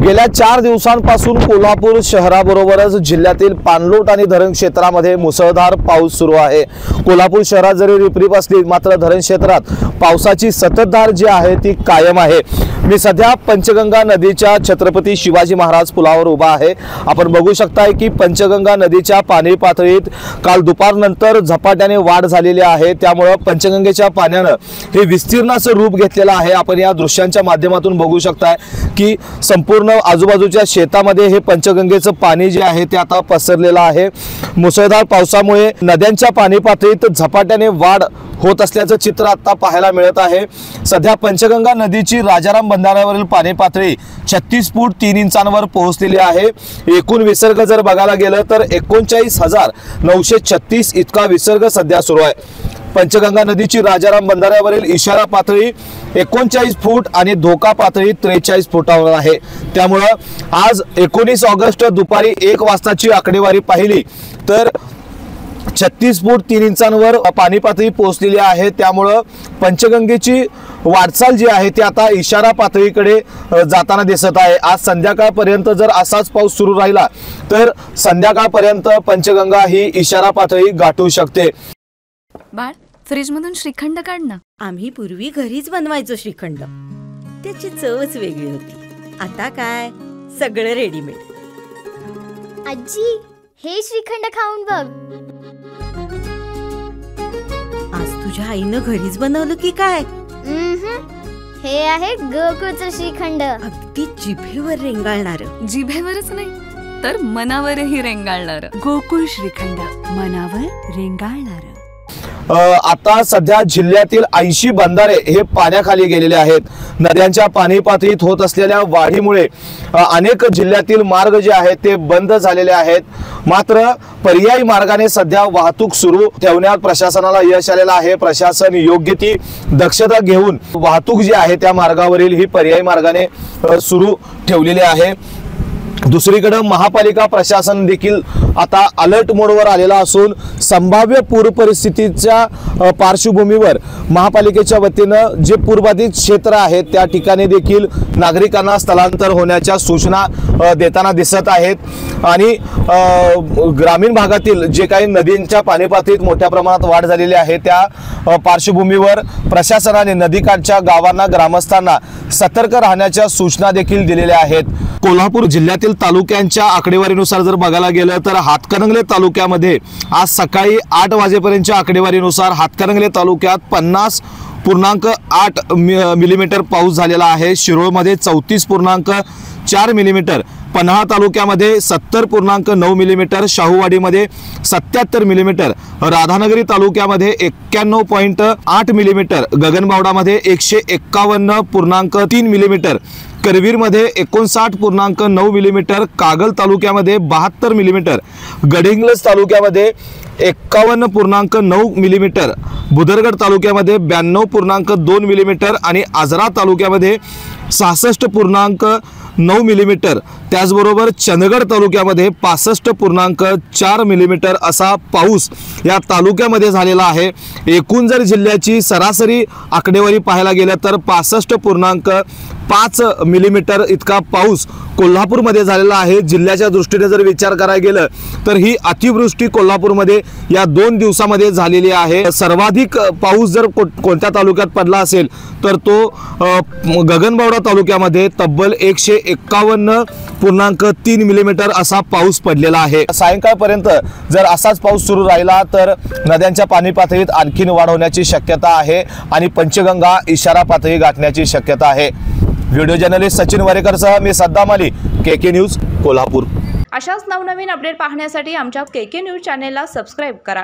गेल्या 4 दिवसांपासून कोल्हापूर शहराबरोबरच जिल्ह्यातील पाणलोट आणि धरण क्षेत्रामध्ये मुसळधार पाऊस सुरू आहे। कोल्हापूर शहरात जरी रिपरिप असली मात्र धरण क्षेत्रात पावसाची सततधार जी आहे ती कायम आहे। मी सध्या पंचगंगा नदीच्या छत्रपती शिवाजी महाराज पुलावर उभा आहे। आपण बघू शकताय की पंचगंगा नदीच्या पाणी पातळीत काल दुपारनंतर झपाट्याने वाढ झालेली आहे। त्यामुळे पंचगंगेच्या पाण्याने हे विस्तीर्णाचं रूप घेतलेलं आहे। आपण या दृश्यांच्या माध्यमातून बघू शकताय की संपूर्ण आजूबाजूच्या शेतामध्ये हे पंचगंगेचं पाणी जे आहे ते आता पसरलेलं आहे। मुसळधार पावसामुळे नद्यांच्या पाणी पातळीत झपाट्याने वाढ होत असल्याचं चित्र आता पाहायला मिळत आहे। सध्या पंचगंगा नदीची राजाराम बंधाऱ्यावरील पाणी पातळी 36 फूट 3 इंचांवर पोहोचलेली आहे। एकूण विसर्ग जर बघायला गेलं तर 39,936 इतका विसर्ग सध्या सुरू आहे। पंचगंगा नदीची राजाराम बंधाऱ्यावरील इशारा पातळी 39 फूट आणि धोका पातळी 43 फुटावर आहे। त्यामुळे आज 19 ऑगस्ट दुपारी 1 वाजताची आकडेवारी पाहिली तर 36 फूट 3 इंचांवर पाणी पातळी पोहोचलेली आहे। त्यामुळे पंचगंगेची वाटचाल जी आहे ती आता इशारा पातळीकडे जाताना दिसत आहे। आज संध्याकाळपर्यंत जर असाच पाऊस सुरू राहिला तर संध्याकाळपर्यंत पंचगंगा ही इशारा पातळी गाठू शकते। बाळ, फ्रीज मधून श्रीखंड काढ ना। आम्ही पूर्वी घरीच बनवायचो श्रीखंड, त्याची चवच वेगळी होती। आता काय सगळं रेडीमेड। आजी, हे श्रीखंड खाऊन बघ। आज तुझ्या आईनं घरीच बनवलं की काय? हे आहे गोकुळचं श्रीखंड। अगदी जिभेवर रेंगाळणार। जिभेवरच नाही तर मनावरही रेंगाळणार। गोकुळ श्रीखंड, मनावर रेंगाळणार। आता सध्या जिल्ह्यातील 80 बंधारे हे पाण्याखाली गेलेले आहेत। नद्यांच्या पाणी पातळीत होत असलेल्या वाढीमुळे अनेक जिल्ह्यातील मार्ग जे आहेत ते बंद झालेले आहेत। मात्र पर्यायी मार्गाने सध्या वाहतूक सुरू ठेवण्यात प्रशासनाला यश आलेलं आहे। प्रशासन योग्य ती दक्षता घेऊन वाहतूक जी आहे त्या मार्गावरील ही पर्यायी मार्गाने सुरू ठेवलेली आहे। दुसरीकडे महापालिका प्रशासन देखील आता अलर्ट मोडवर आलेला असून संभाव्य पूर परिस्थितीच्या पार्श्वभूमीवर महापालिकेच्या वतीने जे पूरबाधित क्षेत्र आहेत त्या ठिकाणी देखील नागरिकांना स्थलांतर होण्याच्या सूचना देताना दिसत आहेत। आणि ग्रामीण भागातील जे काही नदींच्या पाणी पातळीत मोठ्या प्रमाणात वाढ झालेली आहे त्या पार्श्वभूमीवर प्रशासनाने नदीकाठच्या गावांना ग्रामस्थांना सतर्क राहण्याच्या सूचना देखील दिलेल्या आहेत। कोल्हापूर जिल्ह्यातील तालुक्यांच्या आकडेवारीनुसार जर बघायला गेलं तर हातकणंगले तालुक्यामध्ये आज सकाळी 8 वाजेपर्यंतच्या आकडेवारीनुसार हातकणंगले तालुक्यात 50.8 मिलीमीटर पाऊस झालेला आहे। शिरोळमध्ये 34.4 मिलीमीटर, पन्हाळा तालुक्यामध्ये 70.9 मिलीमीटर, शाहूवाडीमध्ये 77 मिलीमीटर, राधानगरी तालुक्यामध्ये 91.8 मिलीमीटर, गगनबावडामध्ये 151.3 मिलीमीटर, करवीरमध्ये 59.9 मिलीमीटर, कागल तालुक्यामध्ये 72 मिलीमीटर, गडिंग्लज तालुक्यामध्ये 51.9 मिलीमीटर, बुदरगड तालुक्यामध्ये 92.2 मिलीमीटर आणि आजरा तालुक्यामध्ये 66.9 मिलीमीटर, त्याचबरोबर चंदगड तालुक्यामध्ये 65.4 मिलीमीटर असा पाऊस या तालुक्यामध्ये झालेला आहे। एकूण जर जिल्ह्याची सरासरी आकडेवारी पाहायला गेलं तर 65.5 मिलीमीटर इतका पाऊस कोल्हापूरमध्ये झालेला आहे। जिल्ह्याच्या दृष्टीने जर विचार करायला गेलं तर ही अतिवृष्टी कोल्हापूरमध्ये या 2 दिवसामध्ये झालेली आहे। सर्वाधिक पाऊस जर कोणत्या तालुक्यात पडला असेल तर तो गगनबावडा तालुक्यामध्ये तब्बल 151.3 मिलीमीटर असा पाऊस पडलेला आहे। सायंकाळपर्यंत जर असाच पाऊस सुरू राहिला तर नद्यांच्या पाणी पातळीत आणखीन वाढ होण्याची शक्यता आहे आणि पंचगंगा इशारा पातळी गाठण्याची शक्यता आहे। व्हिडिओ जर्नलिस्ट सचिन वरेकरसह मी सद्दाम अली, केके न्यूज, कोल्हापूर। अशाच नवनवीन अपडेट पाहण्यासाठी आमच्या केके न्यूज चॅनेलला सबस्क्राइब करा।